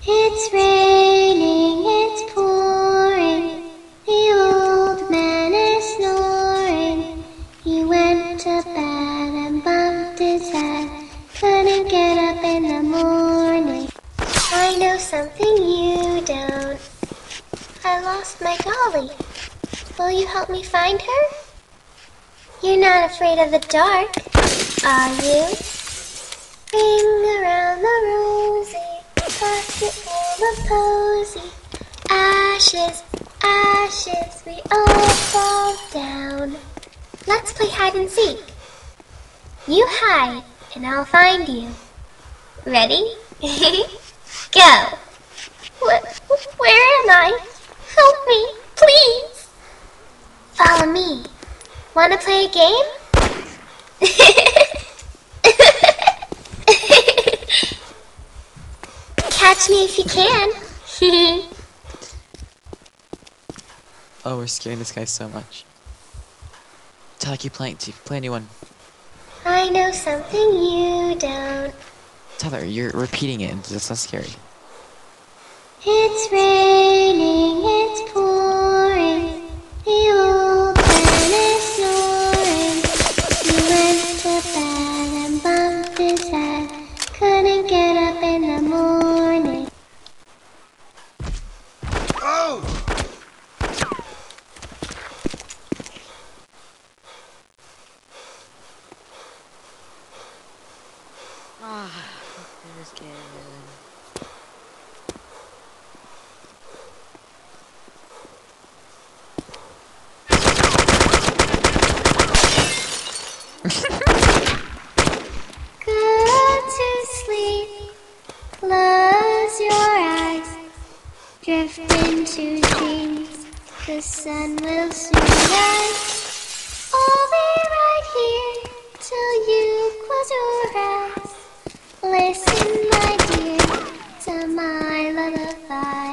It's raining, it's pouring, the old man is snoring. He went to bed and bumped his head, couldn't get up in the morning. I know something you don't. I lost my dolly. Will you help me find her? You're not afraid of the dark, are you? Ring around the rosy, basket full of posy. Ashes, ashes, we all fall down. Let's play hide and seek. You hide, and I'll find you. Ready? Go. Where am I? Help me, please. Follow me. Wanna play a game? Catch me if you can. Oh, we're scaring this guy so much. Tyler, keep playing. Play a new one. I know something you don't. Tyler, you're repeating it. It's not scary. It's raining, it's pouring, the old man is snoring. He went to bed and bumped his head, couldn't get up in the morning. Oh! There's good. Go to sleep, close your eyes, drift into dreams, the sun will soon rise. I'll be right here till you close your eyes. Listen, my dear, to my lullaby.